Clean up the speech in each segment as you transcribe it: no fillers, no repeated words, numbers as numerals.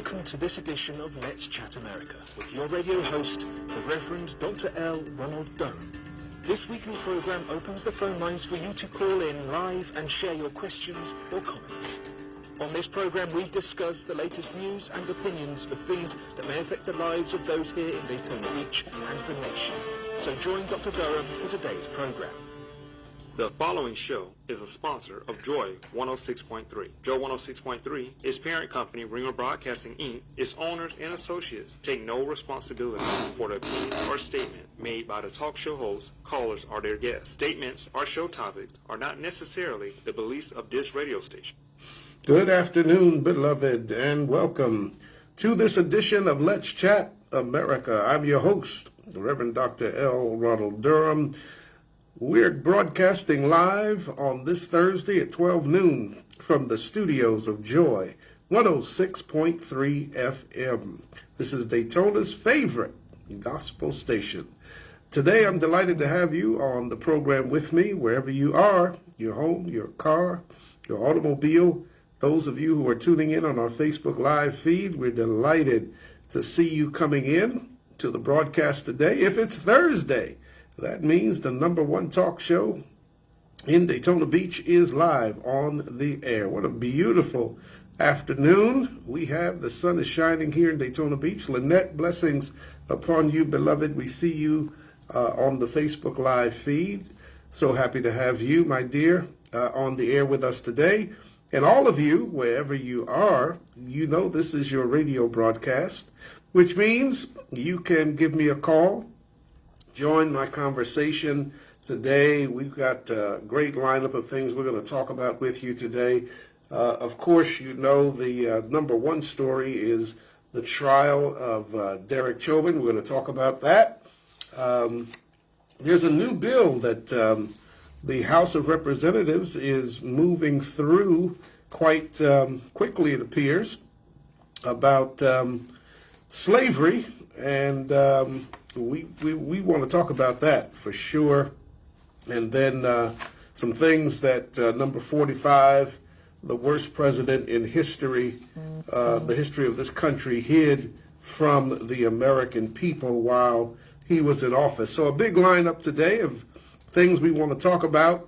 Welcome to this edition of Let's Chat America with your radio host, the Reverend Dr. L. Ronald Durham. This weekly program opens the phone lines for you to call in live and share your questions or comments. On this program, we discuss the latest news and opinions of things that may affect the lives of those here in Daytona Beach and the nation. So join Dr. Durham for today's program. The following show is a sponsor of Joy 106.3. Joy 106.3 is parent company Ringer Broadcasting, Inc. Its owners and associates take no responsibility for the opinions or statement made by the talk show hosts, callers, or their guests. Statements or show topics are not necessarily the beliefs of this radio station. Good afternoon, beloved, and welcome to this edition of Let's Chat America. I'm your host, the Reverend Dr. L. Ronald Durham. We're broadcasting live on this Thursday at 12 noon from the studios of Joy 106.3 FM. This is Daytona's favorite gospel station. Today, I'm delighted to have you on the program with me, wherever you are, your home, your car, your automobile. Those of you who are tuning in on our Facebook Live feed, we're delighted to see you coming in to the broadcast today. If it's Thursday, that means the number one talk show in Daytona Beach is live on the air. What a beautiful afternoon we have. The sun is shining here in Daytona Beach. Lynette, blessings upon you, beloved. We see you on the Facebook Live feed. So happy to have you, my dear, on the air with us today. And all of you, wherever you are, you know this is your radio broadcast, which means you can give me a call. Join my conversation today. We've got a great lineup of things we're going to talk about with you today. Of course, you know the number one story is the trial of Derek Chauvin. We're going to talk about that. There's a new bill that the House of Representatives is moving through quite quickly, it appears, about slavery, and we want to talk about that for sure. And then some things that number 45, the worst president in history, the history of this country, hid from the American people while he was in office. So a big lineup today of things we want to talk about.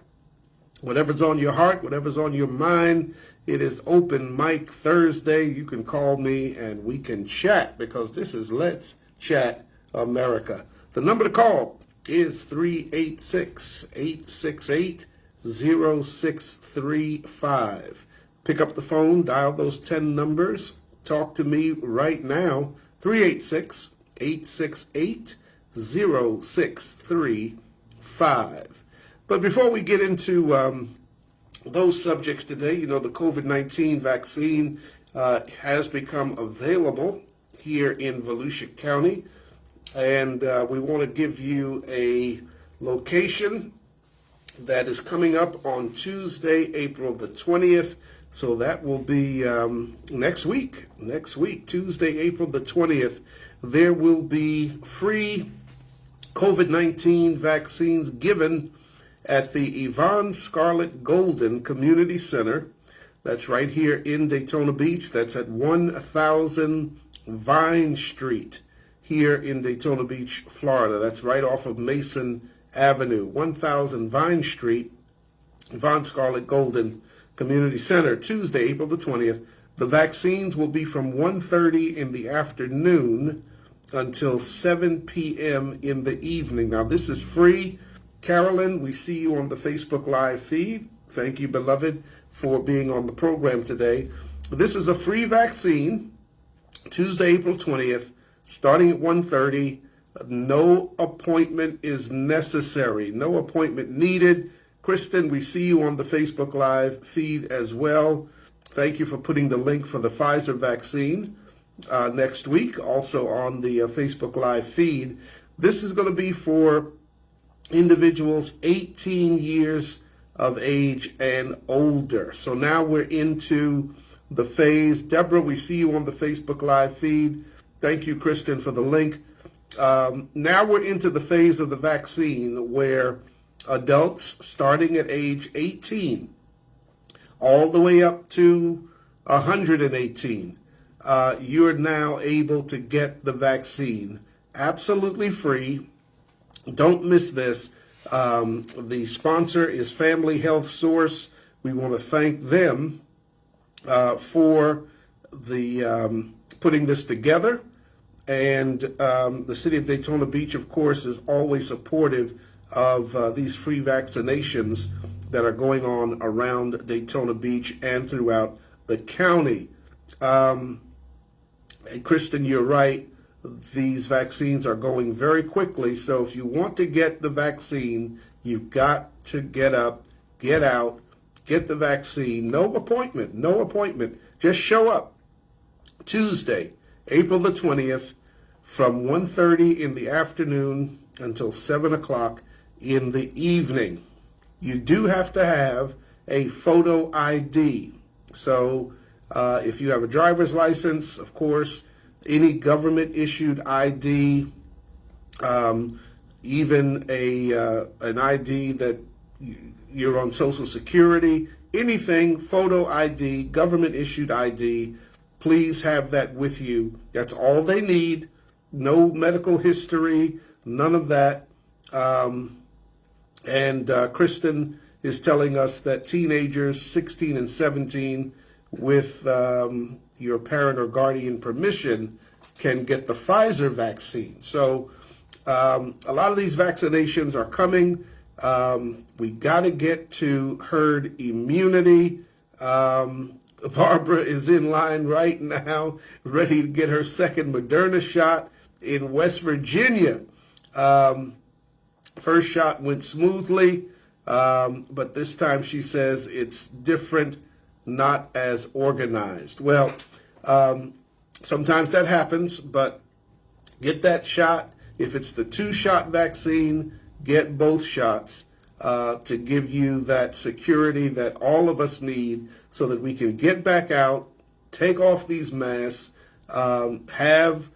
Whatever's on your heart, whatever's on your mind, it is open mic Thursday. You can call me and we can chat, because this is Let's Chat America. The number to call is 386-868-0635. Pick up the phone, dial those 10 numbers, talk to me right now, 386-868-0635. But before we get into those subjects today, you know, the COVID-19 vaccine has become available here in Volusia County. And we want to give you a location that is coming up on Tuesday, April the 20th. So that will be next week, Tuesday, April the 20th. There will be free COVID-19 vaccines given at the Yvonne Scarlett Golden Community Center. That's right here in Daytona Beach. That's at 1000 Vine Street. Here in Daytona Beach, Florida. That's right off of Mason Avenue, 1000 Vine Street, Yvonne Scarlett Golden Community Center, Tuesday, April the 20th. The vaccines will be from 1:30 in the afternoon until 7 p.m. in the evening. Now, this is free. Carolyn, we see you on the Facebook Live feed. Thank you, beloved, for being on the program today. This is a free vaccine, Tuesday, April 20th. Starting at 1:30, no appointment is necessary. No appointment needed. Kristen, we see you on the Facebook Live feed as well. Thank you for putting the link for the Pfizer vaccine next week, also on the Facebook Live feed. This is going to be for individuals 18 years of age and older. So now we're into the phase. Deborah, we see you on the Facebook Live feed. Thank you, Kristen, for the link. Now we're into the phase of the vaccine where adults starting at age 18 all the way up to 118 you're now able to get the vaccine absolutely free. Don't miss this. The sponsor is Family Health Source. We want to thank them for the putting this together. And the city of Daytona Beach, of course, is always supportive of these free vaccinations that are going on around Daytona Beach and throughout the county. And Kristen, you're right. These vaccines are going very quickly. So if you want to get the vaccine, you've got to get up, get out, get the vaccine. No appointment. Just show up. Tuesday, April the 20th, from 1:30 in the afternoon until 7 o'clock in the evening. You do have to have a photo ID. So if you have a driver's license, of course, any government-issued ID, even an ID that you're on Social Security, anything, photo ID, government-issued ID, please have that with you. That's all they need. No medical history, none of that. And Kristen is telling us that teenagers 16 and 17 with your parent or guardian permission can get the Pfizer vaccine. So a lot of these vaccinations are coming. We got to get to herd immunity. Barbara is in line right now, ready to get her second Moderna shot in West Virginia. First shot went smoothly, but this time she says it's different, not as organized. Well, sometimes that happens, but get that shot. If it's the 2-shot vaccine, get both shots to give you that security that all of us need so that we can get back out, take off these masks, have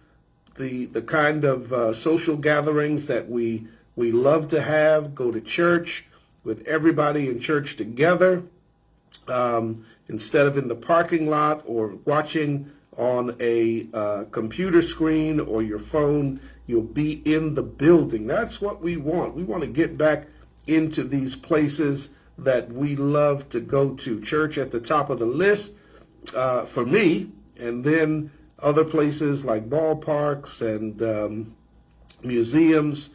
the kind of social gatherings that we love to have, go to church with everybody in church together, instead of in the parking lot or watching on a computer screen or your phone. You'll be in the building. That's what we want. We want to get back into these places that we love to go to. Church at the top of the list for me, and then other places like ballparks and museums,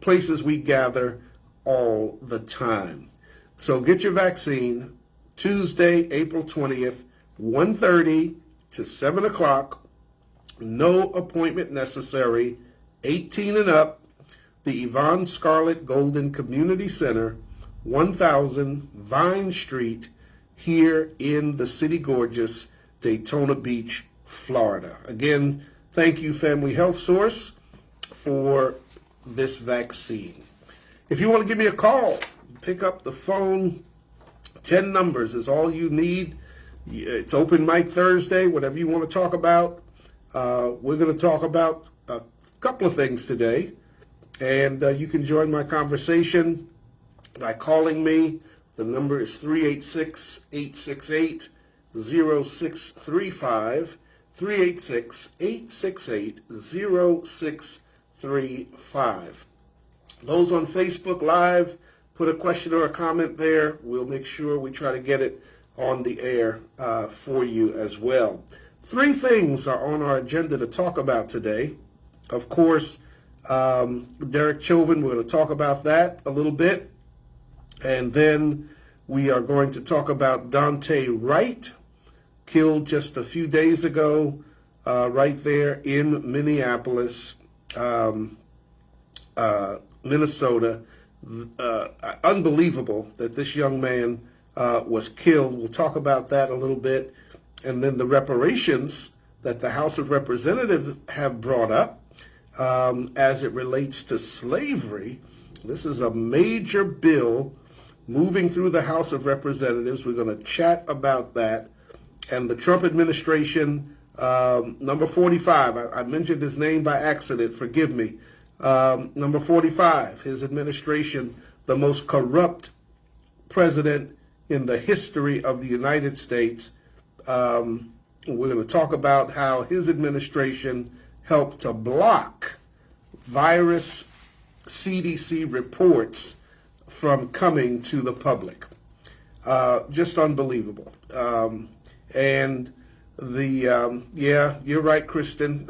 places we gather all the time. So get your vaccine Tuesday, April 20th, 1:30 to 7 o'clock. No appointment necessary. 18 and up. The Yvonne Scarlett Golden Community Center, 1000 Vine Street, here in the city gorgeous Daytona Beach, Florida. Again, thank you, Family Health Source, for this vaccine. If you want to give me a call, pick up the phone. 10 numbers is all you need. It's open mic Thursday, whatever you want to talk about. We're going to talk about a couple of things today. And you can join my conversation by calling me. The number is 386-868-0635, 386-868-0635. Those on Facebook Live, put a question or a comment there. We'll make sure we try to get it on the air for you as well. 3 things are on our agenda to talk about today. Of course, Derek Chauvin, we're going to talk about that a little bit. And then we are going to talk about Duane Wright, killed just a few days ago, right there in Minneapolis, Minnesota. Unbelievable that this young man was killed. We'll talk about that a little bit. And then the reparations that the House of Representatives have brought up as it relates to slavery. This is a major bill moving through the House of Representatives. We're going to chat about that. And the Trump administration, number 45, I mentioned his name by accident, forgive me. Number 45, his administration, the most corrupt president in the history of the United States. We're going to talk about how his administration helped to block virus CDC reports from coming to the public. Just unbelievable. And yeah, you're right, Kristen.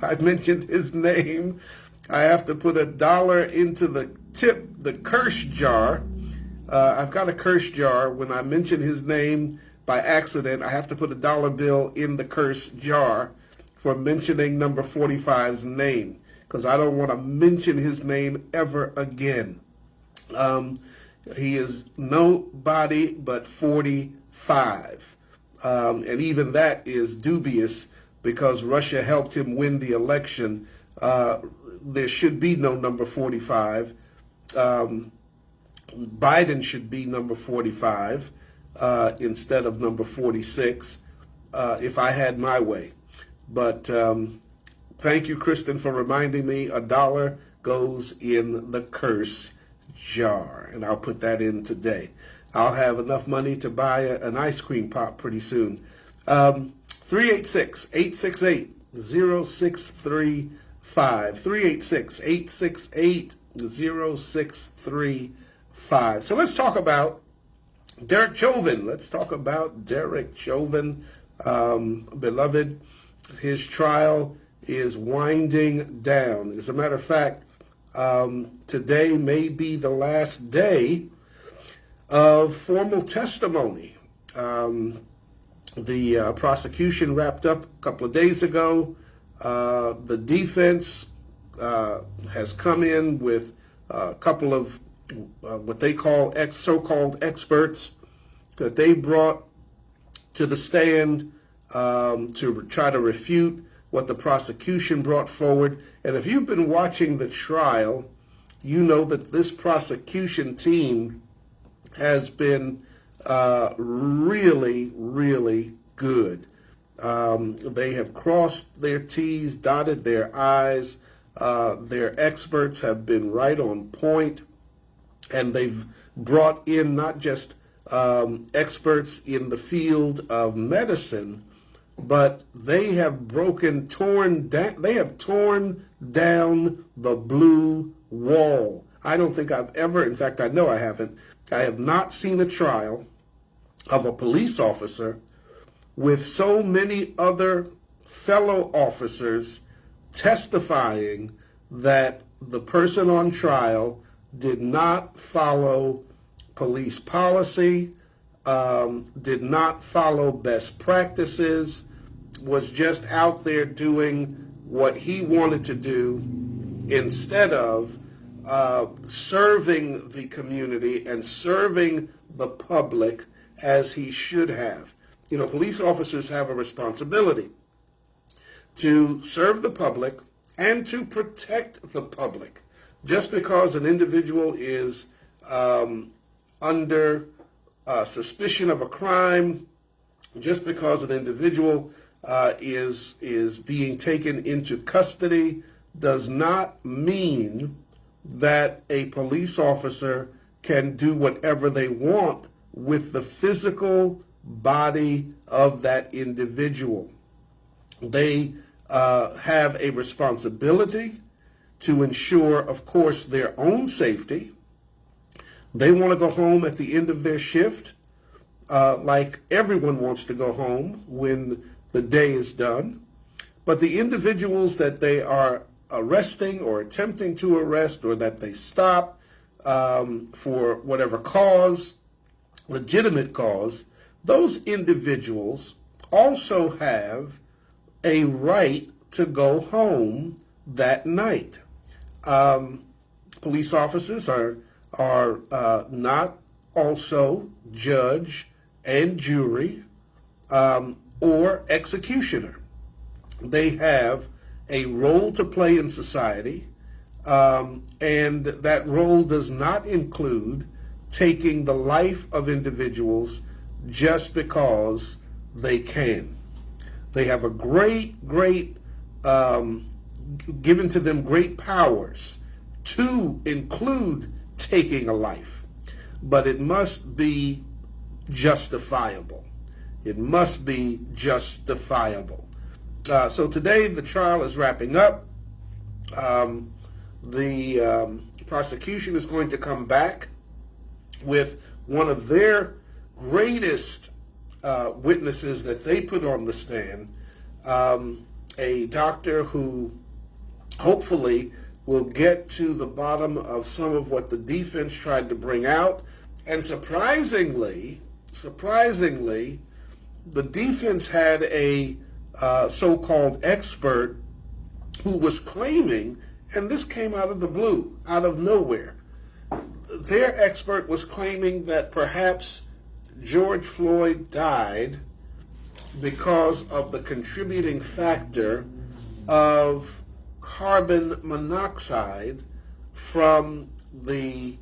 I mentioned his name. I have to put $1 into the curse jar. I've got a curse jar. When I mention his name by accident, I have to put $1 bill in the curse jar for mentioning number 45's name, because I don't want to mention his name ever again. He is nobody but 45. And even that is dubious, because Russia helped him win the election. There should be no number 45. Biden should be number 45 instead of number 46 if I had my way. But thank you, Kristen, for reminding me. $1 goes in the curse jar, and I'll put that in today. I'll have enough money to buy an ice cream pop pretty soon. 386-868-0635. 386-868-0635. So let's talk about Derek Chauvin. Beloved. His trial is winding down. As a matter of fact, today may be the last day of formal testimony. The prosecution wrapped up a couple of days ago. The defense has come in with a couple of what they call so-called experts that they brought to the stand to try to refute what the prosecution brought forward. And if you've been watching the trial, you know that this prosecution team has been really, really good. They have crossed their T's, dotted their I's. Their experts have been right on point, and they've brought in not just experts in the field of medicine, but they have torn down the blue wall. I don't think I've ever, in fact, I know I haven't. I have not seen a trial of a police officer with so many other fellow officers testifying that the person on trial did not follow police policy, did not follow best practices, was just out there doing what he wanted to do instead of serving the community and serving the public as he should have. You know, police officers have a responsibility to serve the public and to protect the public. Just because an individual is under suspicion of a crime, just because an individual is being taken into custody, does not mean that a police officer can do whatever they want with the physical body of that individual. They have a responsibility to ensure, of course, their own safety. They want to go home at the end of their shift, like everyone wants to go home when the day is done. But the individuals that they are arresting or attempting to arrest, or that they stop for whatever cause, legitimate cause, those individuals also have a right to go home that night. Police officers are not also judge and jury or executioner. They have a role to play in society, and that role does not include taking the life of individuals just because they can. They have a great, given to them great powers to include taking a life, but it must be justifiable. It must be justifiable. So today the trial is wrapping up. The prosecution is going to come back with one of their greatest witnesses that they put on the stand, a doctor who hopefully will get to the bottom of some of what the defense tried to bring out. And surprisingly, the defense had a so-called expert who was claiming, and this came out of the blue, out of nowhere, their expert was claiming that perhaps George Floyd died because of the contributing factor of carbon monoxide from the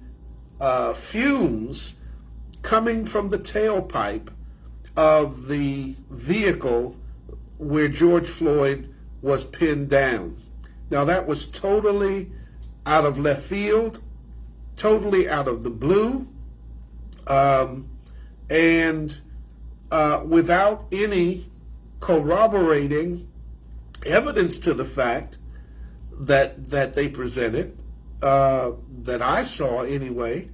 fumes coming from the tailpipe of the vehicle where George Floyd was pinned down. Now that was totally out of left field, totally out of the blue, and without any corroborating evidence to the fact that they presented, that I saw anyway,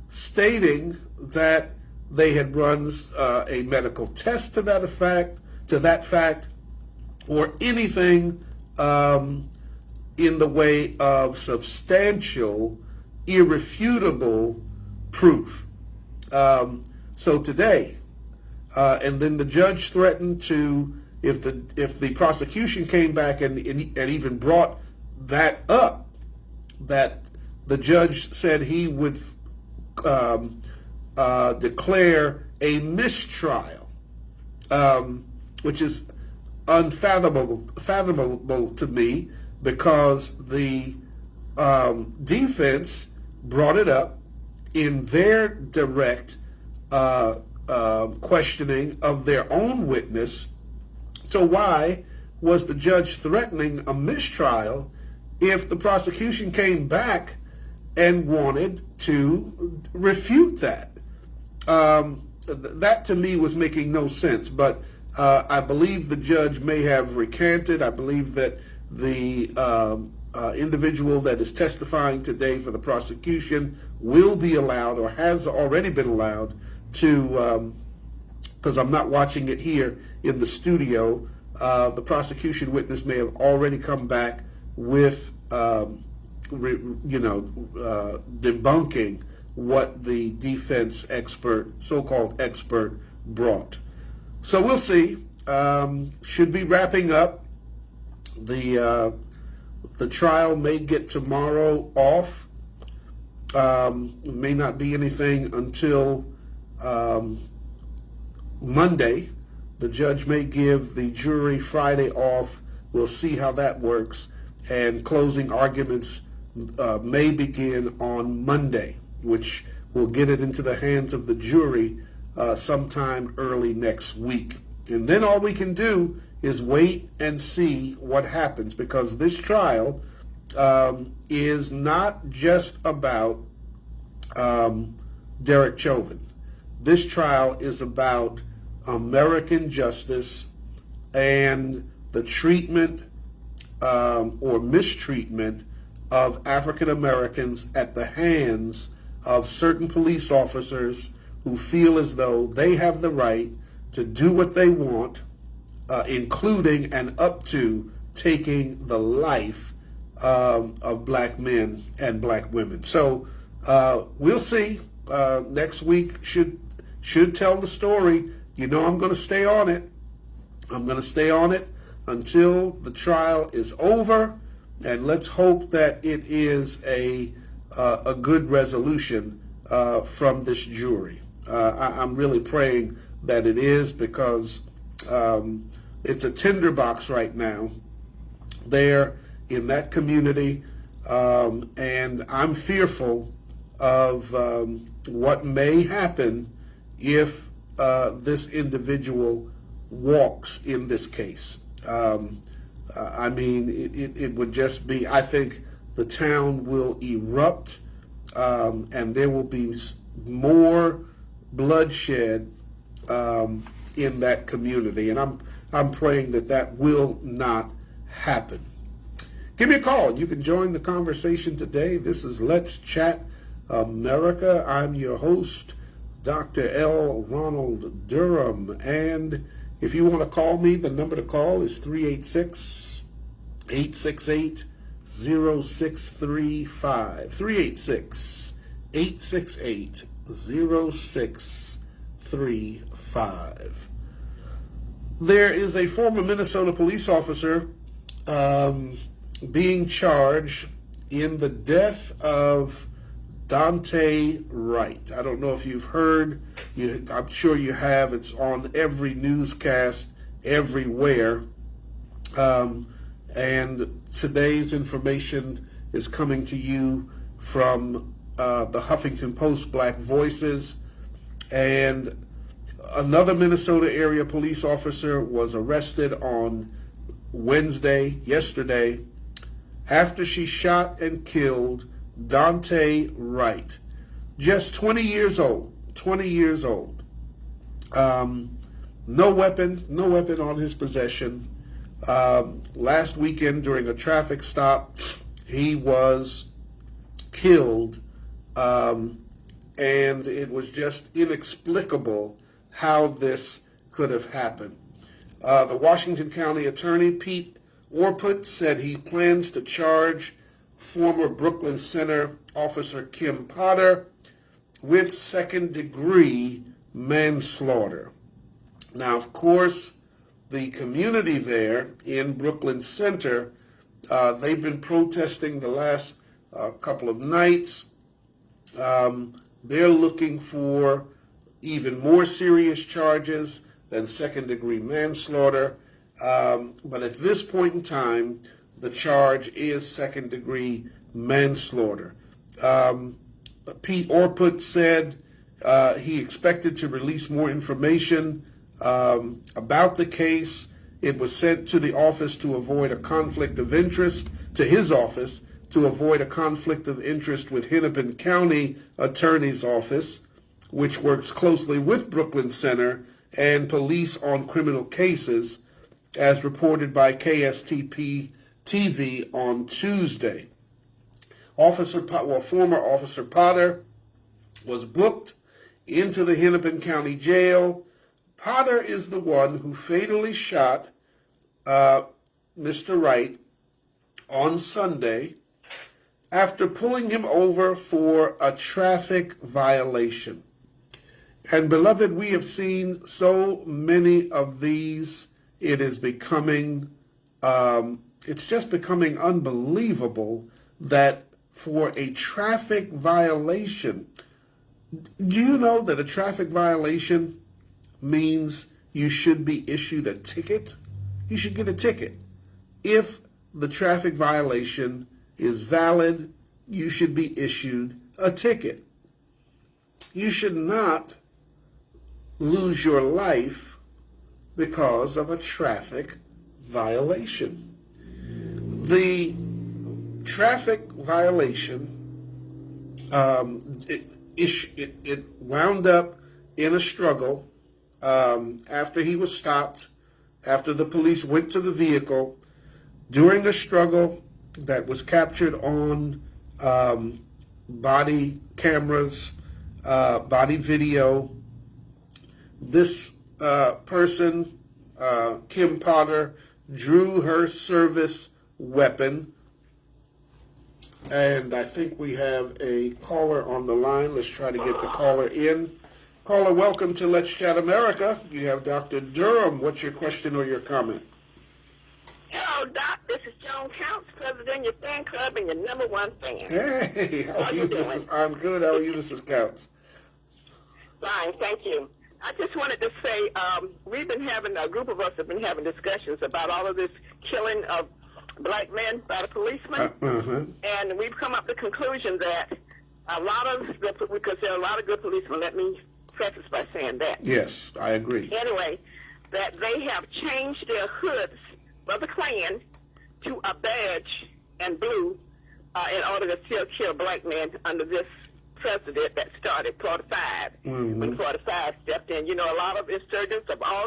stating that they had run a medical test to that fact, or anything in the way of substantial, irrefutable proof. So today, and then the judge threatened to, if the prosecution came back and even brought that up, that the judge said he would declare a mistrial, which is unfathomable to me, because the defense brought it up in their direct questioning of their own witness. So why was the judge threatening a mistrial if the prosecution came back and wanted to refute that? That to me was making no sense, but I believe the judge may have recanted. I believe that the individual that is testifying today for the prosecution will be allowed, or has already been allowed, to, because I'm not watching it here in the studio, the prosecution witness may have already come back with, debunking what the defense expert, so-called expert, brought. So we'll see. Should be wrapping up. The trial may get tomorrow off. May not be anything until Monday. The judge may give the jury Friday off. We'll see how that works. And closing arguments may begin on Monday, which will get it into the hands of the jury sometime early next week. And then all we can do is wait and see what happens, because this trial is not just about Derek Chauvin. This trial is about American justice and the treatment or mistreatment of African Americans at the hands of certain police officers who feel as though they have the right to do what they want, including and up to taking the life of black men and black women. So we'll see. Next week should tell the story. You know, I'm going to stay on it. I'm going to stay on it until the trial is over, and let's hope that it is a good resolution from this jury. I'm really praying that it is, because it's a tinderbox right now there in that community, and I'm fearful of what may happen if this individual walks in this case. I mean, it would just be, I think the town will erupt, and there will be more bloodshed in that community. And I'm praying that will not happen. Give me a call. You can join the conversation today. This is Let's Chat America. I'm your host, Dr. L. Ronald Durham. And if you want to call me, the number to call is 386-868-0635. 386-868-0635. There is a former Minnesota police officer being charged in the death of Duane Wright. I don't know if you've heard. I'm sure you have. It's on every newscast everywhere. And today's information is coming to you from the Huffington Post Black Voices. And another Minnesota area police officer was arrested on yesterday, after she shot and killed Duane Wright, just 20 years old. No weapon on his possession. Last weekend during a traffic stop, he was killed, and it was just inexplicable how this could have happened. The Washington County Attorney, Pete Orput, said he plans to charge former Brooklyn Center Officer Kim Potter with second-degree manslaughter. Now, of course, the community there in Brooklyn Center, they've been protesting the last couple of nights. They're looking for even more serious charges than second-degree manslaughter. But at this point in time, the charge is second-degree manslaughter. Pete Orput said he expected to release more information about the case. It was sent to the office to avoid a conflict of interest, to his office, to avoid a conflict of interest with Hennepin County Attorney's Office, which works closely with Brooklyn Center and police on criminal cases, as reported by KSTP TV on Tuesday. Former Officer Potter was booked into the Hennepin County Jail. Potter is the one who fatally shot Mr. Wright on Sunday after pulling him over for a traffic violation. And beloved, we have seen so many of these. It is becoming, it's just becoming unbelievable that for a traffic violation, do you know that a traffic violation means you should be issued a ticket? You should get a ticket. If the traffic violation is valid, you should be issued a ticket. You should not lose your life because of a traffic violation. The traffic violation, it wound up in a struggle after he was stopped, after the police went to the vehicle. During the struggle that was captured on body cameras, body video, this person, Kim Potter, drew her service weapon. And I think we have a caller on the line. Let's try to get the caller in. Caller, welcome to Let's Chat America. You have Dr. Durham. What's your question or your comment? Hello, Doc. This is Joan Counts, president of your fan club and your #1 fan. Hey, how are you, Mrs. I'm good. How are you, Mrs. Counts? Fine, thank you. I just wanted to say we've been having, a group of us have been having discussions about all of this killing of black men by the policemen. And we've come up to the conclusion that a lot of, because there are a lot of good policemen, let me preface by saying that. Yes, I agree. Anyway, that they have changed their hoods for the Klan to a badge and blue in order to still kill black men under this precedent that started 45. When 45 stepped in. You know, a lot of insurgents of all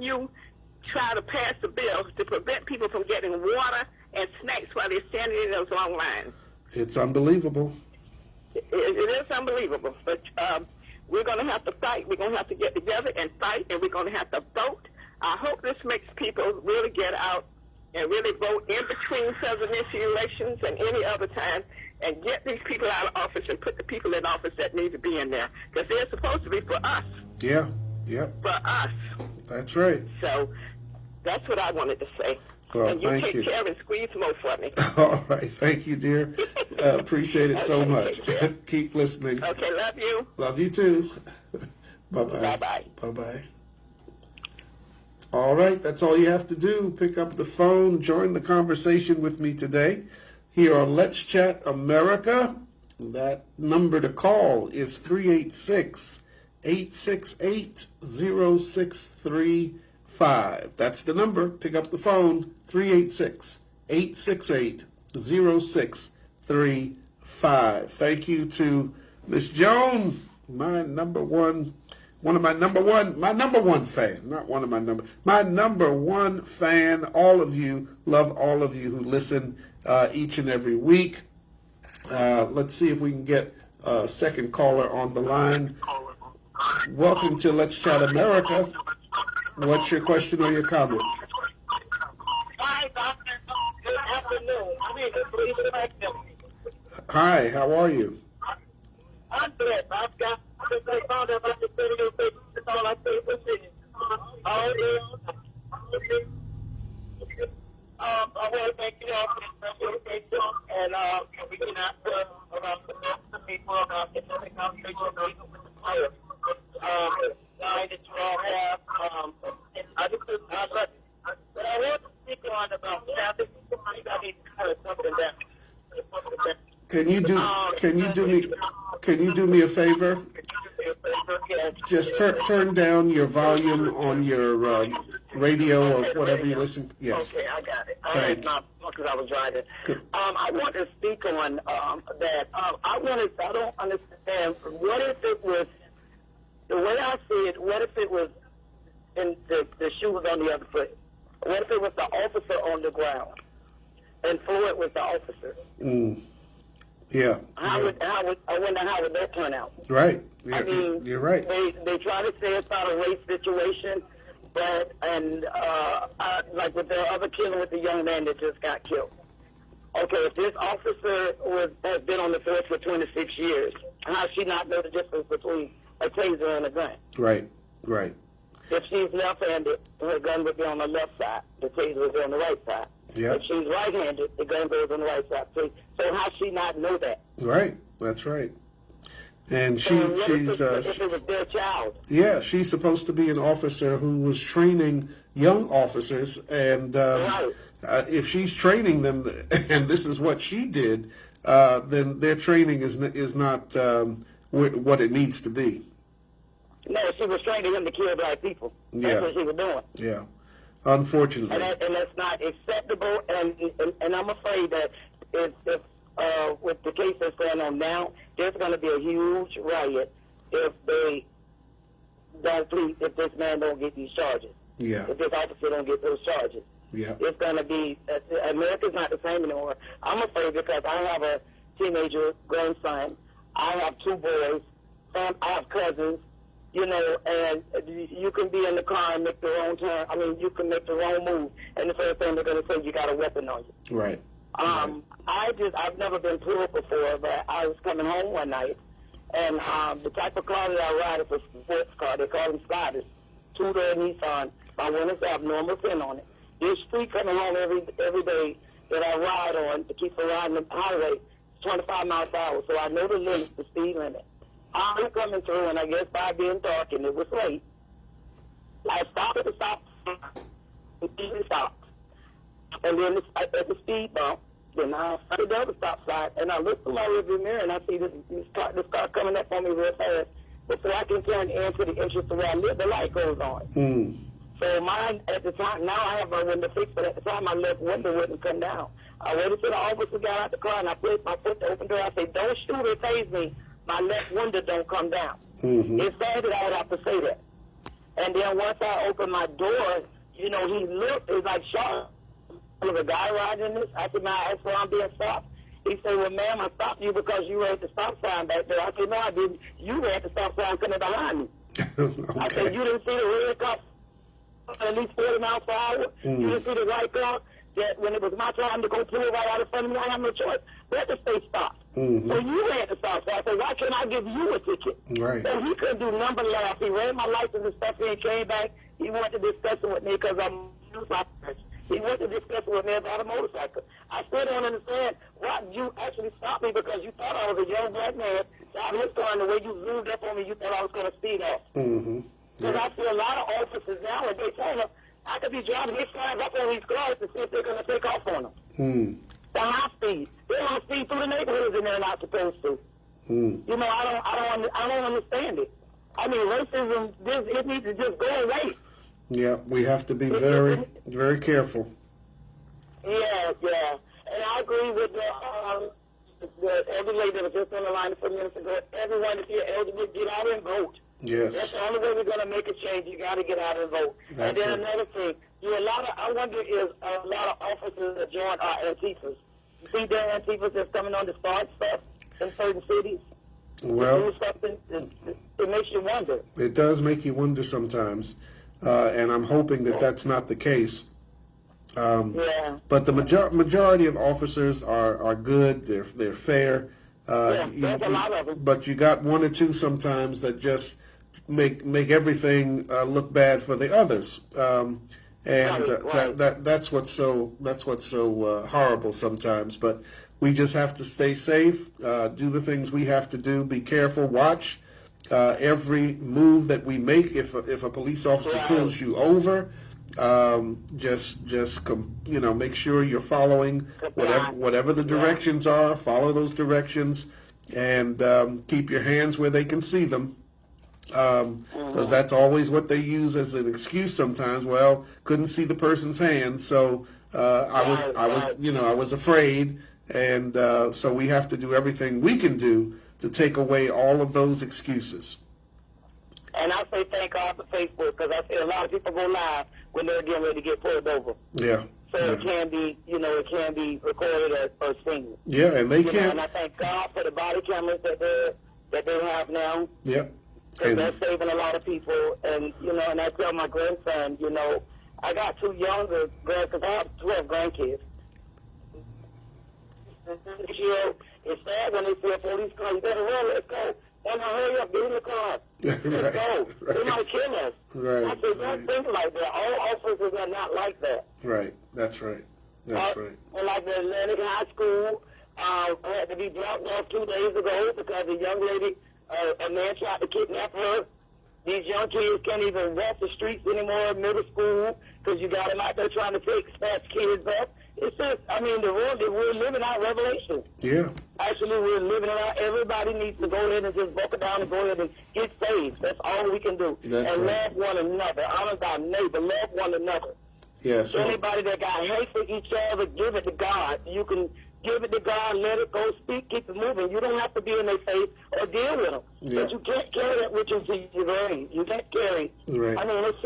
can you try to pass a bill to prevent people from getting water and snacks while they're standing in those long lines? It's unbelievable. It is unbelievable, but we're going to have to fight. We're going to have to get together and fight, and we're going to have to vote. I hope this makes people really get out and really vote in between presidential elections and any other time, and get these people out of office and put the people in office that need to be in there, because they're supposed to be for us. Yeah, yep. For us. That's right. So that's what I wanted to say. Well, and you thank take you. care and squeeze more for me. All right. Thank you, dear. Appreciate it so much. Keep listening. Okay, love you. Love you too. Bye-bye. Bye-bye. Bye-bye. All right. That's all you have to do. Pick up the phone. Join the conversation with me today here on Let's Chat America. That number to call is 386-868-0635. That's the number. Pick up the phone, 386-868-0635. Thank you to Miss Joan, my number one fan. All of you, love all of you who listen each and every week. Let's see if we can get a second caller on the line. Welcome to Let's Chat America. What's your question or your comment? Hi, Doctor. Good afternoon. Hi, how are you? I'm good. I found out about the video. That's all I say for me. I want to thank you all for the presentation, and we can ask about the people about the conversation with the players. That you all have. I want to speak on about traffic. Something that. Can you do me a favor? Just turn down your volume on your radio or whatever you listen to. Yes. Okay, I got it. I because I was driving. I want to speak on that. I don't understand. What if it was, the way I see it, what if it was in the shoe was on the other foot? What if it was the officer on the ground and Floyd was the officer? Yeah. I wonder how would that turn out? Right. Yeah, I mean, you're right. They try to say it's not a race situation, but like with the other killing with the young man that just got killed. Okay, if this officer has been on the force for 26 years, how does she not know the difference between a taser and a gun? Right. Right. If she's left-handed, her gun would be on the left side. The taser would be on the right side. Yeah. If she's right-handed, the gun goes on the right side. So how does she not know that? Right. That's right. And she's if it was their child? Yeah, she's supposed to be an officer who was training young officers, and if she's training them, and this is what she did, then their training is not what it needs to be. No, she was training them to kill black people. That's what she was doing. Yeah, unfortunately. And that's not acceptable. And I'm afraid that if with the case that's going on now, there's going to be a huge riot if this man don't get these charges. Yeah. If this officer don't get those charges. Yeah. It's going to be, America's not the same anymore. I'm afraid because I have a teenager grandson. I have two boys. I have cousins. You know, and you can be in the car and make the wrong turn. I mean, you can make the wrong move, and the first thing they're going to say, you got a weapon on you. Right. I've never been pulled before, but I was coming home one night, and the type of car that I ride is a sports car. They call them sliders. Two-door Nissan. My windows have normal tint on it. This street coming home every day that I ride on to keep from riding the highway, 25 miles per hour, so I know the limit, the speed limit. I'm coming through, and I guess by being dark and it was late, I stopped at the stop sign, and stopped. And then at the speed bump, then I started the other stop sign, and I looked in my rearview mirror, and I see this car coming up on me real fast. Before I can turn into the entrance to where I live, the light goes on. So mine, at the time, now I have my window fixed, but at the time my left window wouldn't come down. I waited till the officer got out the car, and I put my foot to open door. I said, don't shoot or tase me. My left window don't come down. It's sad that I would have to say that. And then once I opened my door, he looked, it was like shot. There was a guy riding in this. I said, "Man, that's why I'm being stopped." He said, "Well, ma'am, I stopped you because you ran the stop sign back there." I said, "No, I didn't. You ran the stop sign coming behind me." Okay. I said, "You didn't see the red car at least 40 miles per hour? You didn't see the white car that when it was my time to go pull right out in front of me, I had no choice but to stay stopped. So you ran the stop sign." I said, "Why can't I give you a ticket?" Right. So he couldn't do number laugh. He ran my license and stuff and came back. He wanted to discuss it with me because I'm He wanted to discuss it with me about a motorcycle. I still don't understand why you actually stopped me, because you thought I was a young black man. Out his car, and the way you zoomed up on me, you thought I was going to speed off. Because I see a lot of officers now in Daytona, I could be driving these cars up on these cars to see if they're going to take off on them. The high speed. They're high speed through the neighborhoods and they're not supposed to. I don't understand it. I mean, racism, it needs to just go away. Yeah, we have to be very, very careful. Yeah. And I agree with the elder lady that was just on the line a few minutes ago. Everyone, if you're eligible, get out and vote. Yes. That's the only way we're going to make a change. You got to get out and vote. And then another thing, I wonder if a lot of officers that join our Antifas. You see their Antifas that's coming on to start stuff in certain cities? Well, do something, it makes you wonder. It does make you wonder sometimes. And I'm hoping that that's not the case. But the majority of officers are good. They're fair. There's a lot of them. But you got one or two sometimes that just make everything look bad for the others. That's what's so horrible sometimes. But we just have to stay safe, do the things we have to do, be careful, watch every move that we make. If a police officer pulls you over, make sure you're following whatever the directions are. Follow those directions, and keep your hands where they can see them. Because that's always what they use as an excuse sometimes. Well, couldn't see the person's hands, so I was afraid, and so we have to do everything we can do to take away all of those excuses. And I say thank God for Facebook, because I see a lot of people go live when they're getting ready to get pulled over. Yeah. So it can be recorded or seen. Yeah, and they can. And I thank God for the body cameras that they have now. Yeah. Because they're saving a lot of people. And, and I tell my grandson, I got two younger grandkids, because I have 12 grandkids. It's sad when they see a police car, you better run, let's go. And hurry up, get in the car. Let's go. They might kill us. Right. I said, don't think like that. All officers are not like that. Right. That's right. That's right. And like the Atlantic High School, I had to be dropped off 2 days ago because a young lady, a man tried to kidnap her. These young kids can't even walk the streets anymore in middle school because you got them out there trying to take snatch kids up. It's just, the world that we're living out, Revelation. Yeah. Actually, we're living it out. Everybody needs to go ahead and just buckle down and go ahead and get saved. That's all we can do. Love one another. Honor thy neighbor. Love one another. Yes. Anybody that got hate for each other, give it to God. You can give it to God, let it go, speak, keep it moving. You don't have to be in their face or deal with them. Yeah. But you can't carry that with you to your grave. You can't carry. Right. I just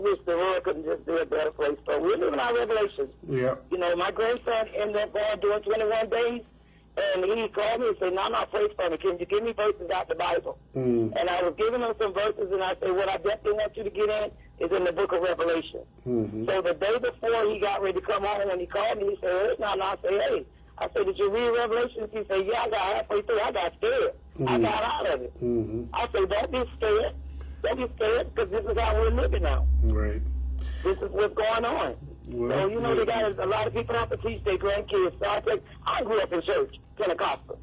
wish the world could just be a better place. But we're living our Revelation. Yeah. My grandson ended up doing 21 days, and he called me and said, "No, pray for me. Can you give me verses out the Bible?" And I was giving him some verses, and I said, what I definitely want you to get in is in the book of Revelation. So the day before he got ready to come home, when he called me, he said, I said, hey. I said, did you read Revelation? He said, yeah, I got halfway through. I got scared. I got out of it. I said, don't be scared. Don't be scared, because this is how we're living now. Right. This is what's going on. Well, so, they got a lot of people have to teach their grandkids. So I grew up in church, Pentecostal.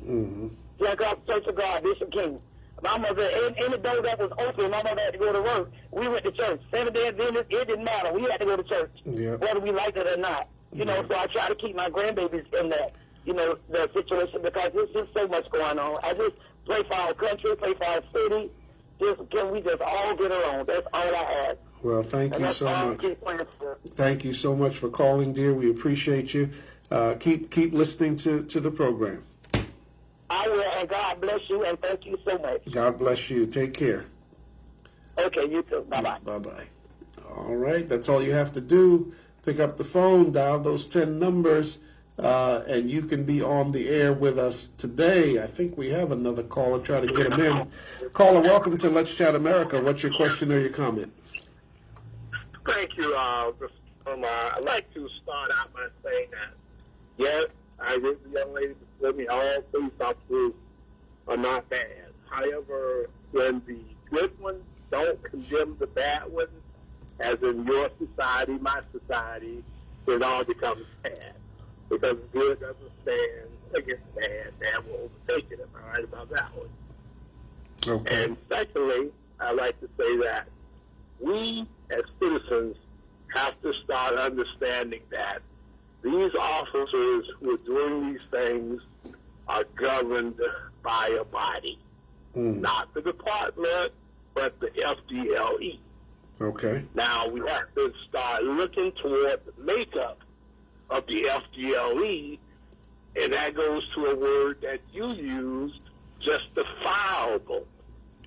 Pentecostal Church of God, Bishop King. My mother, any door that was open, my mother had to go to work. We went to church. 7-day Adventist, it didn't matter. We had to go to church, whether we liked it or not. So I try to keep my grandbabies in that, the situation, because there's just so much going on. I just pray for our country, pray for our city. Can we just all get along? That's all I ask. Well, thank you so much. Thank you so much for calling, dear. We appreciate you. Keep listening to the program. I will, and God bless you, and thank you so much. God bless you. Take care. Okay, you too. Bye-bye. Bye-bye. All right, that's all you have to do. Pick up the phone, dial those 10 numbers, and you can be on the air with us today. I think we have another caller. Try to get him in. Caller, welcome to Let's Chat America. What's your question or your comment? Thank you, Mr. I'd like to start out by saying that, yes, I agree with the young lady before me, all police officers are not bad. However, when the good ones don't condemn the bad ones, as in your society, my society, it all becomes bad. Because good doesn't stand against bad, bad will overtake it. Am I right about that one? Okay. And secondly, I like to say that we as citizens have to start understanding that these officers who are doing these things are governed by a body. Not the department, but the FDLE. Okay. Now, we have to start looking toward the makeup of the FDLE, and that goes to a word that you used, justifiable.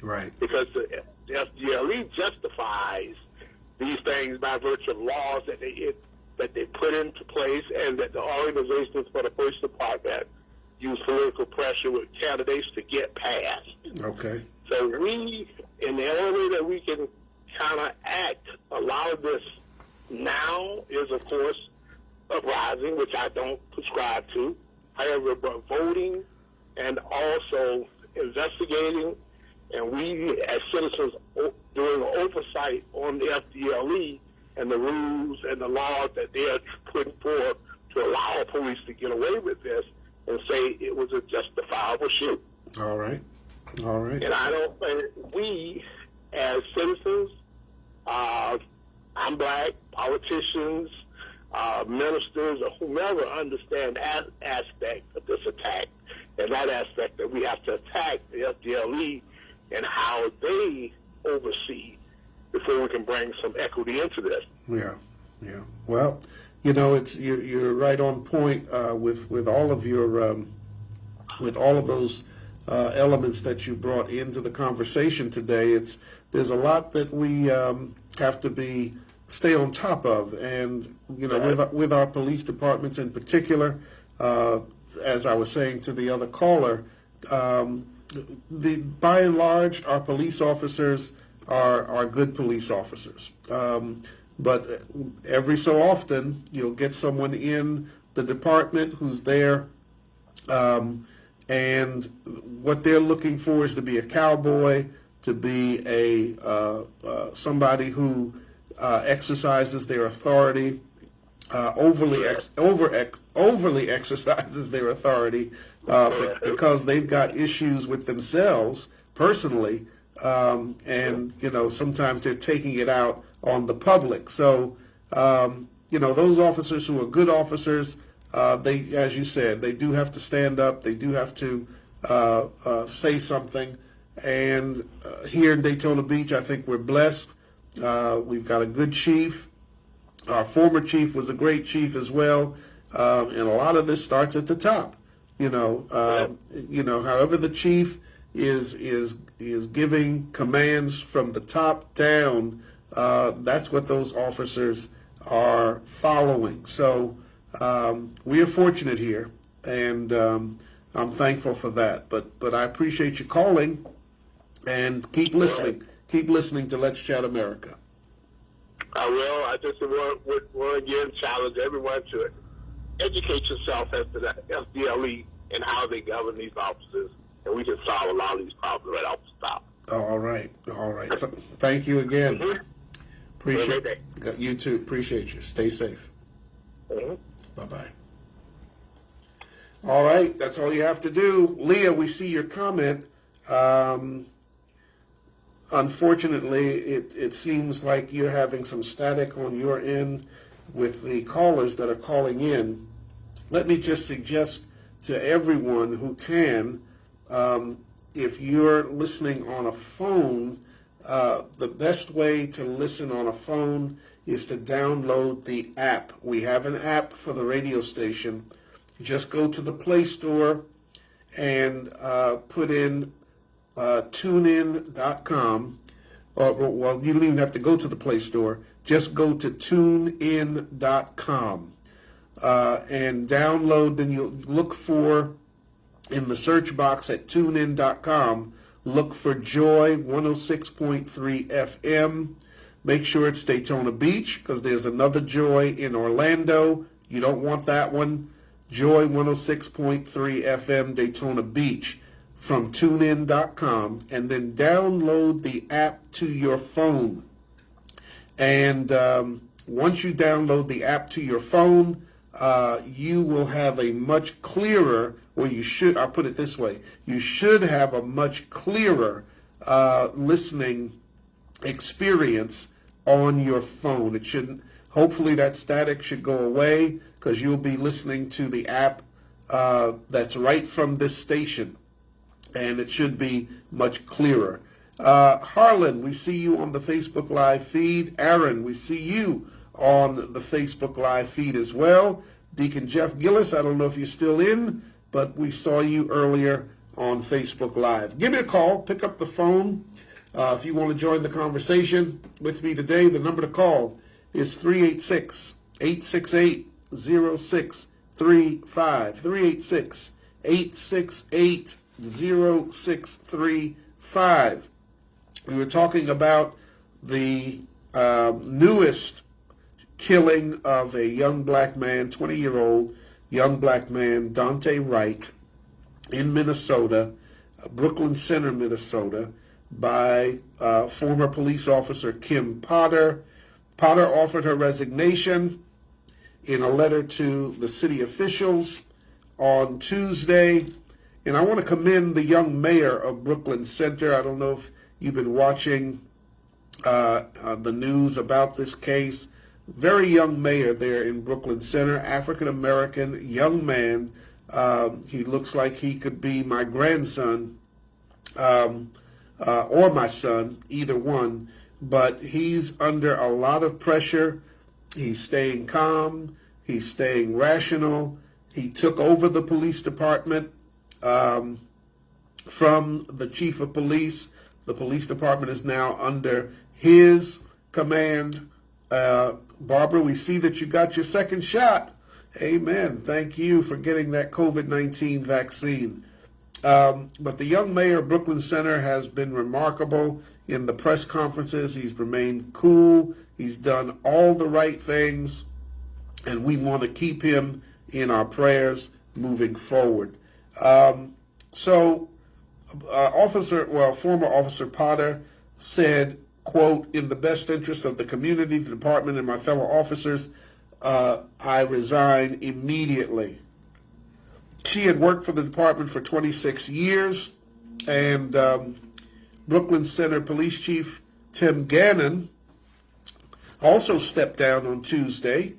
Right. Because the FDLE justifies these things by virtue of laws that they put into place, and that the organizations for the police department use political pressure with candidates to get passed. Okay. So we, in the only way that we can counteract a lot of this now is, of course, uprising, which I don't prescribe to. However, but voting and also investigating, and we as citizens doing oversight on the FDLE and the rules and the laws that they are putting forth to allow police to get away with this and say it was a justifiable shoot. All right. All right. And I don't think we as citizens, I'm black, politicians, ministers, or whomever understand that aspect of this attack, and that aspect that we have to attack the FDLE and how they oversee before we can bring some equity into this. Yeah, yeah. Well, you know, you're right on point with all of your with all of those elements that you brought into the conversation today. There's a lot that we have to stay on top of, and you know, with our police departments in particular, as I was saying to the other caller, by and large, our police officers are good police officers. But every so often, you'll get someone in the department who's there, and what they're looking for is to be a cowboy, to be somebody who exercises their authority, overly exercises their authority, because they've got issues with themselves personally, and you know, sometimes they're taking it out on the public. So you know, those officers who are good officers, they, as you said, they do have to stand up. They do have to say something. And here in Daytona Beach, I think we're blessed. We've got a good chief. Our former chief was a great chief as well. And a lot of this starts at the top. You know, however the chief is giving commands from the top down, that's what those officers are following. So we are fortunate here, and I'm thankful for that. But I appreciate you calling, and keep listening. Keep listening to Let's Chat America. I will. I just want again challenge everyone to educate yourself as to the FDLE and how they govern these officers, and we can solve a lot of these problems right off the top. All right. All right. Thank you again. Appreciate it. You too. Appreciate you. Stay safe. Bye-bye. All right. That's all you have to do. Leah, we see your comment. Unfortunately, it seems like you're having some static on your end with the callers that are calling in. Let me just suggest to everyone who can, if you're listening on a phone, the best way to listen on a phone is to download the app. We have an app for the radio station. Just go to the Play Store and put in tunein.com. Well, you don't even have to go to the Play Store. Just go to tunein.com and download. Then you'll look for, in the search box at tunein.com, look for Joy 106.3 FM. Make sure it's Daytona Beach, because there's another Joy in Orlando. You don't want that one. Joy 106.3 FM Daytona Beach from tunein.com, and then download the app to your phone. And once you download the app to your phone, you will have a much clearer, or you should, I'll put it this way, you should have a much clearer listening experience on your phone. It shouldn't, hopefully that static should go away, because you'll be listening to the app that's right from this station, and it should be much clearer. Harlan, we see you on the Facebook Live feed. Aaron, we see you on the Facebook Live feed as well. Deacon Jeff Gillis, I don't know if you're still in, but we saw you earlier on Facebook Live. Give me a call. Pick up the phone. If you want to join the conversation with me today, the number to call is 386-868-0635. 386-868-0635. We were talking about the newest killing of a young black man, 20-year-old young black man, Duane Wright, in Minnesota, Brooklyn Center, Minnesota, by former police officer Kim Potter. Potter offered her resignation in a letter to the city officials on Tuesday. And I want to commend the young mayor of Brooklyn Center. I don't know if you've been watching the news about this case. Very young mayor there in Brooklyn Center, African-American young man. He looks like he could be my grandson or my son, either one. But he's under a lot of pressure. He's staying calm. He's staying rational. He took over the police department from the chief of police. The police department is now under his command. Barbara, we see that you got your second shot. Amen. Thank you for getting that COVID-19 vaccine. But the young mayor of Brooklyn Center has been remarkable in the press conferences. He's remained cool. He's done all the right things, and we want to keep him in our prayers moving forward. Former Officer Potter said, quote, "In the best interest of the community, the department, and my fellow officers, I resign immediately." She had worked for the department for 26 years, and Brooklyn Center Police Chief Tim Gannon also stepped down on Tuesday.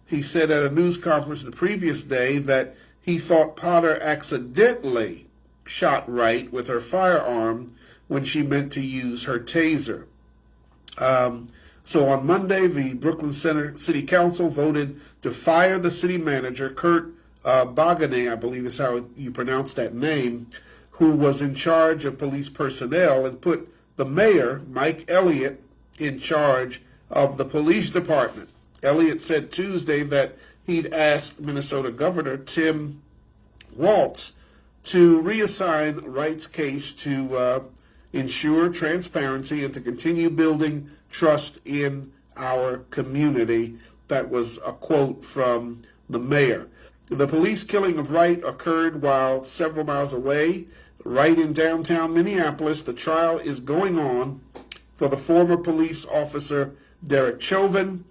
He said at a news conference the previous day that he thought Potter accidentally shot Wright with her firearm when she meant to use her taser. So on Monday, the Brooklyn Center City Council voted to fire the city manager, Kurt Boganay, I believe is how you pronounce that name, who was in charge of police personnel, and put the mayor, Mike Elliott, in charge of the police department. Elliott said Tuesday that he'd asked Minnesota Governor Tim Walz to reassign Wright's case to ensure transparency and to continue building trust in our community. That was a quote from the mayor. The police killing of Wright occurred while several miles away, right in downtown Minneapolis. The trial is going on for the former police officer Derek Chauvin.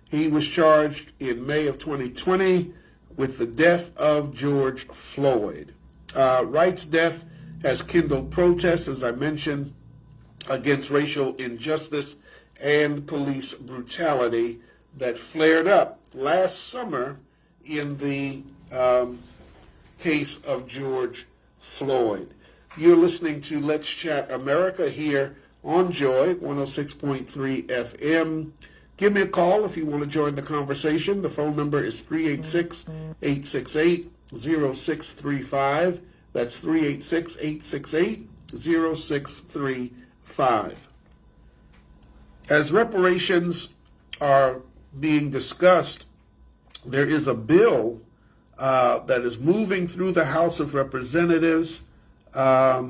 He was charged in May of 2020 with the death of George Floyd. Wright's death has kindled protests, as I mentioned, against racial injustice and police brutality that flared up last summer in the case of George Floyd. You're listening to Let's Chat America here on Joy 106.3 FM. Give me a call if you want to join the conversation. The phone number is 386-868-0635. That's 386-868-0635. as reparations are being discussed, there is a bill that is moving through the House of Representatives. Let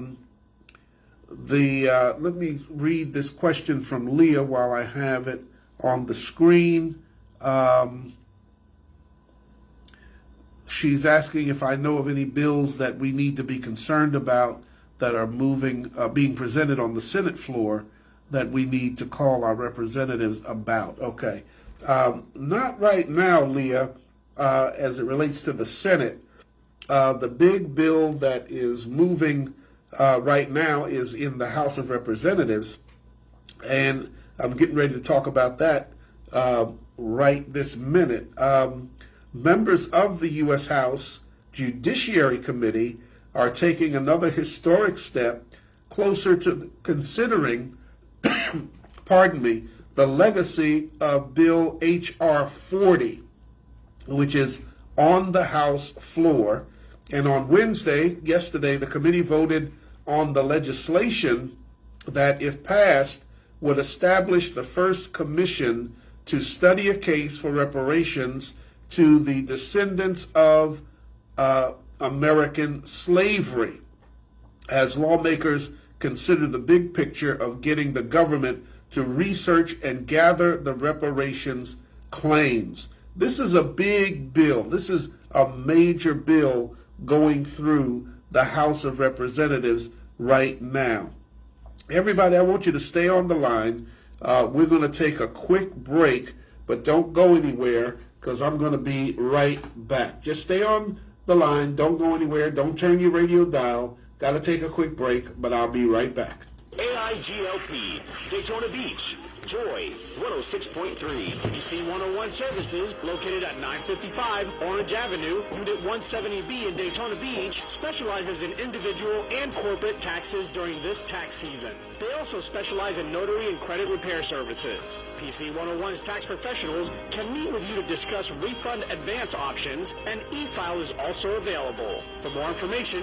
me read this question from Leah while I have it on the screen. She's asking if I know of any bills that we need to be concerned about that are being presented on the Senate floor that we need to call our representatives about. Okay. Not right now, Leah, as it relates to the Senate. The big bill that is moving right now is in the House of Representatives, and I'm getting ready to talk about that right this minute. Members of the U.S. House Judiciary Committee are taking another historic step closer to considering, the legacy of Bill H.R. 40, which is on the House floor. And on yesterday, the committee voted on the legislation that, if passed, would establish the first commission to study a case for reparations to the descendants of American slavery, as lawmakers consider the big picture of getting the government to research and gather the reparations claims. This is a big bill. This is a major bill going through the House of Representatives right now. Everybody, I want you to stay on the line. We're going to take a quick break, but don't go anywhere because I'm going to be right back. Just stay on the line. Don't go anywhere. Don't turn your radio dial. Got to take a quick break, but I'll be right back. AIGLP, Daytona Beach, Joy 106.3, PC 101 Services, located at 955 Orange Avenue, Unit 170B in Daytona Beach, specializes in individual and corporate taxes during this tax season. They also specialize in notary and credit repair services. PC 101's tax professionals can meet with you to discuss refund advance options, and e-file is also available. For more information,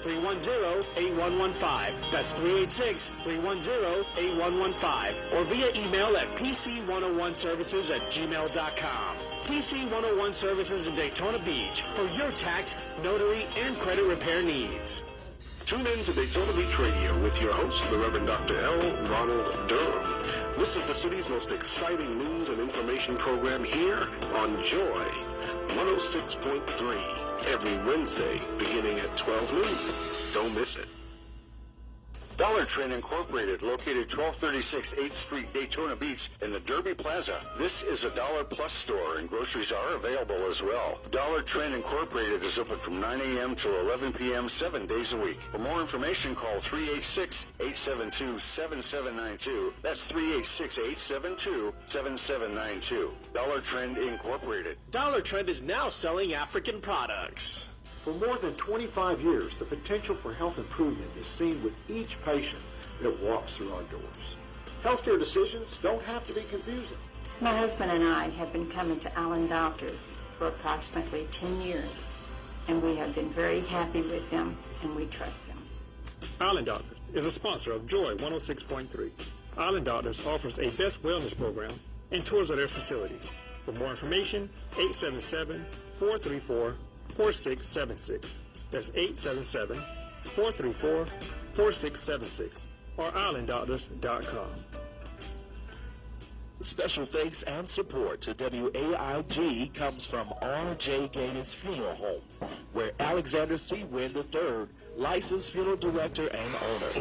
386-310-8115. That's 386-310-8115. Or via email at pc101services@gmail.com. PC 101 Services in Daytona Beach for your tax, notary, and credit repair needs. Tune in to Daytona Beach Radio with your host, the Reverend Dr. L. Ronald Durham. This is the city's most exciting news and information program here on Joy 106.3 every Wednesday beginning at 12 noon. Don't miss it. Dollar Trend Incorporated, located 1236 8th Street, Daytona Beach in the Derby Plaza. This is a Dollar Plus store, and groceries are available as well. Dollar Trend Incorporated is open from 9 a.m. to 11 p.m. 7 days a week. For more information, call 386-872-7792. That's 386-872-7792. Dollar Trend Incorporated. Dollar Trend is now selling African products. For more than 25 years, the potential for health improvement is seen with each patient that walks through our doors. Healthcare decisions don't have to be confusing. My husband and I have been coming to Allen Doctors for approximately 10 years, and we have been very happy with them, and we trust them. Island Doctors is a sponsor of Joy 106.3. Island Doctors offers a best wellness program and tours of their facilities. For more information, 877-434-4676. That's 877-434-4676 or islanddoctors.com. Special thanks and support to WAIG comes from R.J. Gaines Funeral Home, where Alexander C. Wynn III, licensed funeral director and owner.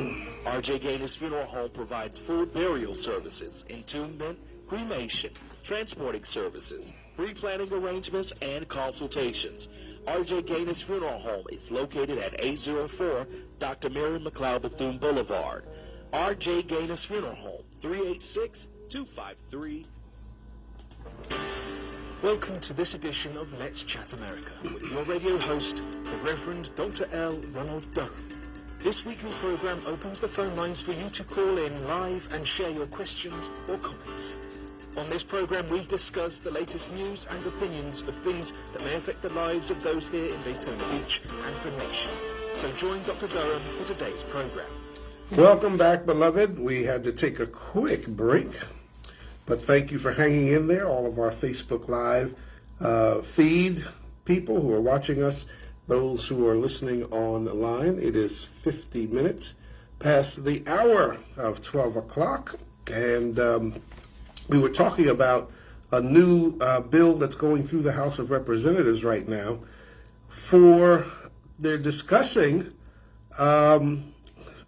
R.J. Gaines Funeral Home provides full burial services, entombment, cremation, transporting services, pre-planning arrangements, and consultations. R.J. Gaines Funeral Home is located at 804 Dr. Mary McLeod Bethune Boulevard. R.J. Gaines Funeral Home, 386-253. Welcome to this edition of Let's Chat America with your radio host, the Reverend Dr. L. Ronald Durham. This weekly program opens the phone lines for you to call in live and share your questions or comments. On this program, we discuss the latest news and opinions of things that may affect the lives of those here in Daytona Beach and the nation. So join Dr. Durham for today's program. Welcome back, beloved. We had to take a quick break, but thank you for hanging in there. All of our Facebook Live feed people who are watching us, those who are listening online. It is 50 minutes past the hour of 12 o'clock, and we were talking about a new bill that's going through the House of Representatives right now. They're discussing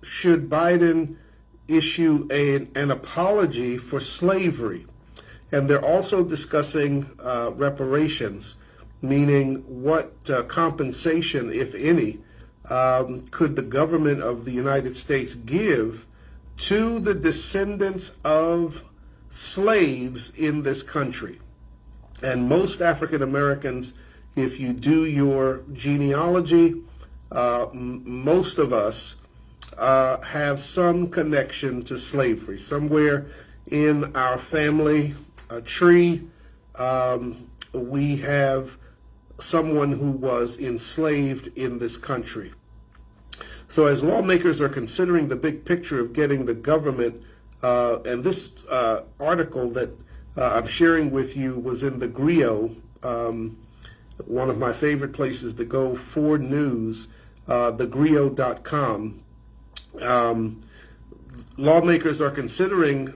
should Biden issue an apology for slavery. And they're also discussing reparations, meaning what compensation, if any, could the government of the United States give to the descendants of slaves in this country. And most African Americans, if you do your genealogy, most of us have some connection to slavery. Somewhere in our family tree, we have someone who was enslaved in this country. So as lawmakers are considering the big picture of getting the government, and this article that I'm sharing with you was in the Griot, one of my favorite places to go for news, thegriot.com. Lawmakers are considering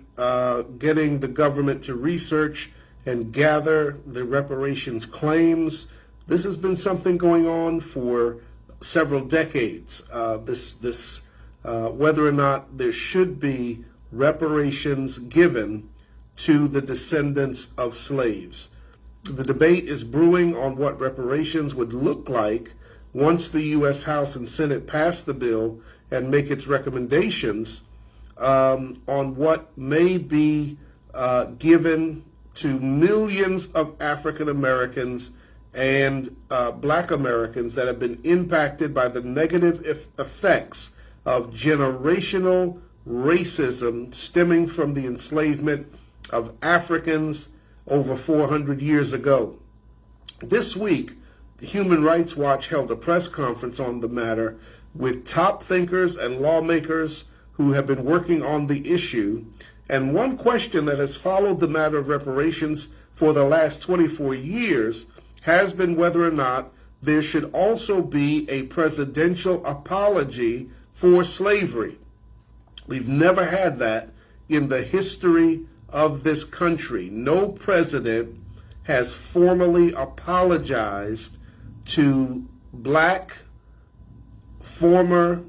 getting the government to research and gather the reparations claims. This has been something going on for several decades. Whether or not there should be reparations given to the descendants of slaves. The debate is brewing on what reparations would look like once the U.S. House and Senate pass the bill and make its recommendations on what may be given to millions of African Americans and Black Americans that have been impacted by the negative effects of generational racism stemming from the enslavement of Africans over 400 years ago. This week, Human Rights Watch held a press conference on the matter with top thinkers and lawmakers who have been working on the issue. And one question that has followed the matter of reparations for the last 24 years has been whether or not there should also be a presidential apology for slavery. We've never had that in the history of this country. No president has formally apologized to Black former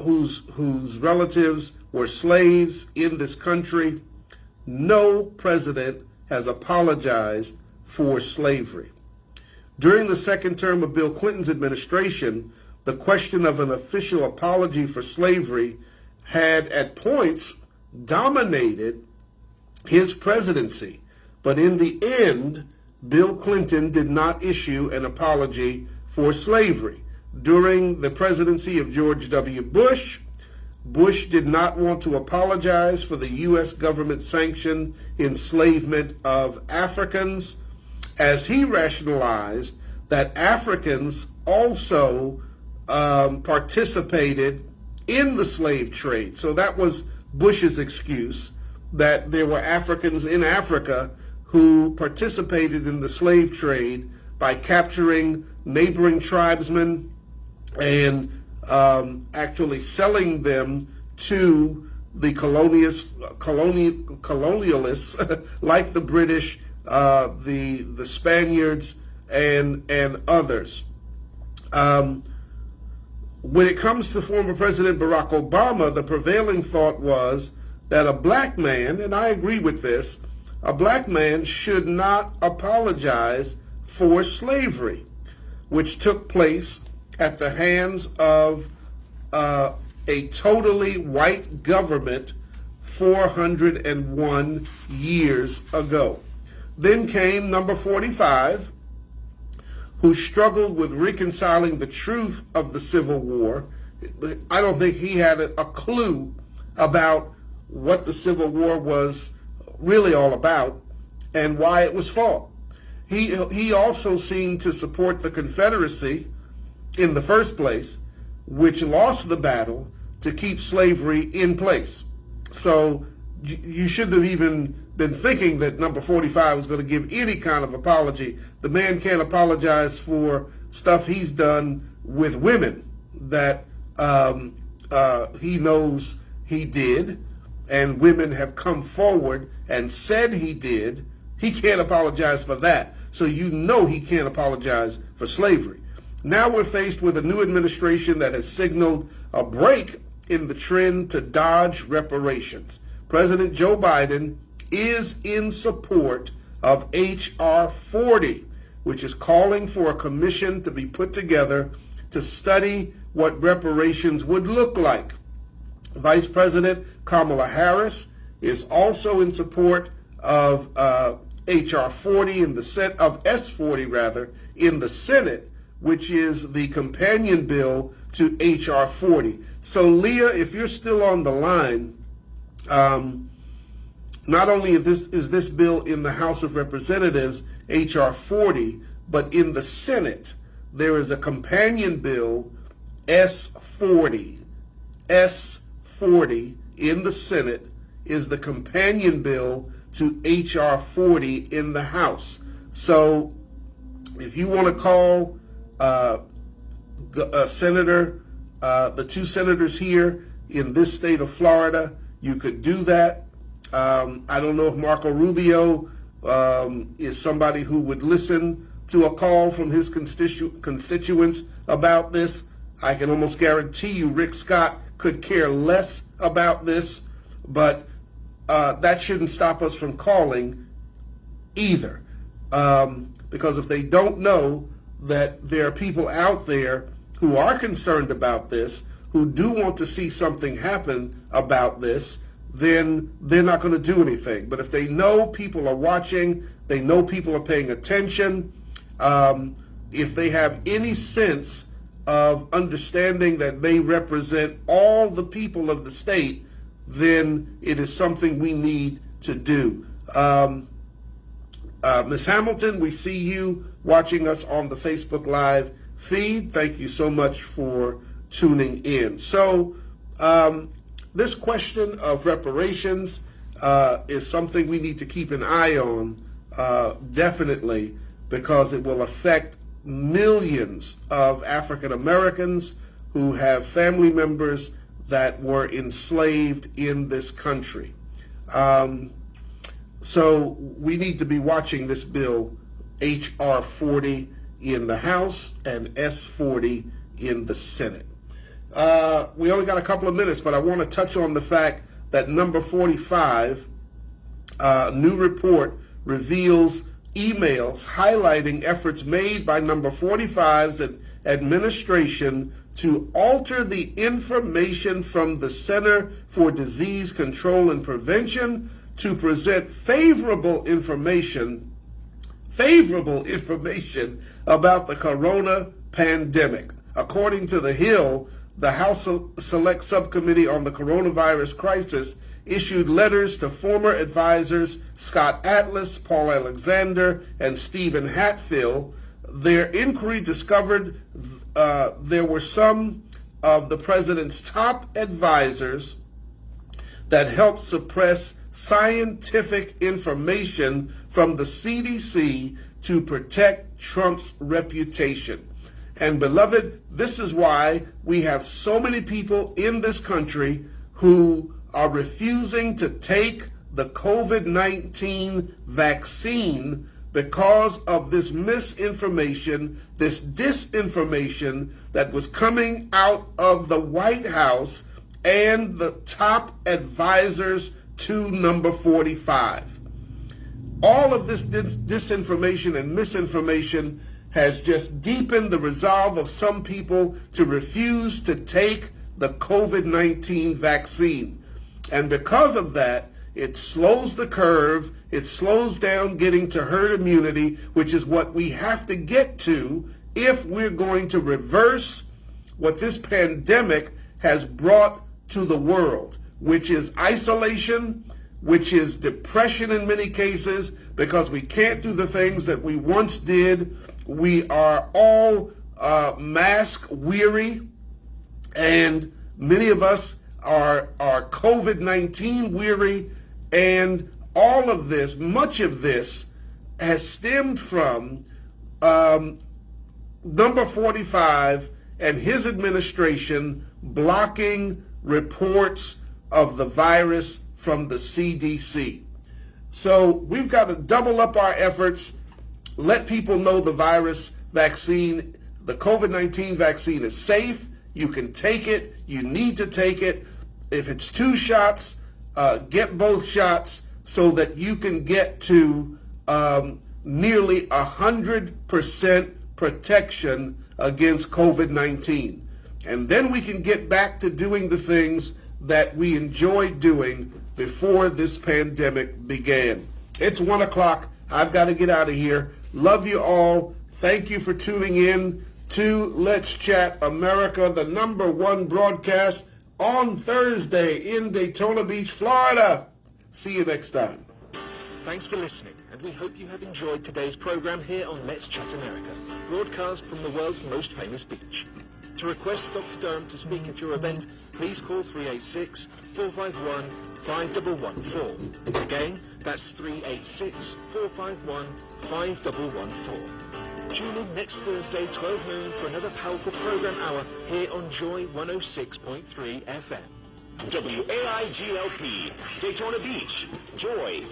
whose relatives were slaves in this country. No president has apologized for slavery. During the second term of Bill Clinton's administration, the question of an official apology for slavery had at points dominated his presidency. But in the end, Bill Clinton did not issue an apology for slavery. During the presidency of George W. Bush, Bush did not want to apologize for the U.S. government-sanctioned enslavement of Africans, as he rationalized that Africans also participated in the slave trade. So that was Bush's excuse, that there were Africans in Africa who participated in the slave trade by capturing neighboring tribesmen and actually selling them to the colonialists like the British, the Spaniards, and others. When it comes to former President Barack Obama, the prevailing thought was that a Black man, and I agree with this, a Black man should not apologize for slavery, which took place at the hands of a totally white government 401 years ago. Then came number 45, who struggled with reconciling the truth of the Civil War. I don't think he had a clue about what the Civil War was really all about and why it was fought. He also seemed to support the Confederacy in the first place, which lost the battle to keep slavery in place. So you shouldn't have even been thinking that number 45 was going to give any kind of apology. The man can't apologize for stuff he's done with women that he knows he did, and women have come forward and said he did. He can't apologize for that. So you know he can't apologize for slavery. Now we're faced with a new administration that has signaled a break in the trend to dodge reparations. President Joe Biden is in support of H.R. 40, which is calling for a commission to be put together to study what reparations would look like. Vice President Kamala Harris is also in support of H.R. 40 in the Senate, of S-40 rather, in the Senate, which is the companion bill to H.R. 40. So Leah, if you're still on the line, not only is this bill in the House of Representatives, H.R. 40, but in the Senate, there is a companion bill, S-40. S-40 in the Senate is the companion bill to H.R. 40 in the House. So if you want to call Senator, the two senators here in this state of Florida, you could do that. I don't know if Marco Rubio is somebody who would listen to a call from his constituents about this. I can almost guarantee you Rick Scott could care less about this, but that shouldn't stop us from calling either. Because if they don't know that there are people out there who are concerned about this, who do want to see something happen about this, then they're not going to do anything. But if they know people are watching, they know people are paying attention, if they have any sense of understanding that they represent all the people of the state, then it is something we need to do. Ms. Hamilton, we see you watching us on the Facebook Live feed. Thank you so much for tuning in. So this question of reparations is something we need to keep an eye on, definitely, because it will affect millions of African Americans who have family members that were enslaved in this country. So we need to be watching this bill, H.R. 40 in the House and S-40 in the Senate. We only got a couple of minutes, but I want to touch on the fact that number 45, new report reveals emails highlighting efforts made by number 45's administration to alter the information from the Center for Disease Control and Prevention to present favorable information about the corona pandemic. According to The Hill, the House Select Subcommittee on the Coronavirus Crisis issued letters to former advisors Scott Atlas, Paul Alexander, and Stephen Hatfield. Their inquiry discovered there were some of the president's top advisors that helped suppress scientific information from the CDC to protect Trump's reputation. And beloved, this is why we have so many people in this country who are refusing to take the COVID-19 vaccine because of this misinformation, this disinformation that was coming out of the White House and the top advisors to number 45. All of this disinformation and misinformation has just deepened the resolve of some people to refuse to take the COVID-19 vaccine. And because of that, it slows the curve, it slows down getting to herd immunity, which is what we have to get to if we're going to reverse what this pandemic has brought to the world, which is isolation, which is depression in many cases, because we can't do the things that we once did. We are all mask weary, and Many of us are COVID-19 weary, and all of this, much of this, has stemmed from number 45 and his administration blocking reports of the virus from the CDC. So we've got to double up our efforts, let people know the virus vaccine, the COVID-19 vaccine is safe. You can take it. You need to take it. If it's 2 shots, get both shots so that you can get to nearly 100% protection against COVID-19. And then we can get back to doing the things that we enjoyed doing before this pandemic began. It's 1 o'clock. I've got to get out of here. Love you all. Thank you for tuning in to Let's Chat America, the #1 broadcast on Thursday in Daytona Beach, Florida. See you next time. Thanks for listening, and we hope you have enjoyed today's program here on Let's Chat America, broadcast from the world's most famous beach. To request Dr. Durham to speak at your event, please call 386-451-5114. Again, that's 386-451-5114. Tune in next Thursday, 12 noon, for another powerful program hour here on Joy 106.3 FM. WAIGLP, Daytona Beach, Joy.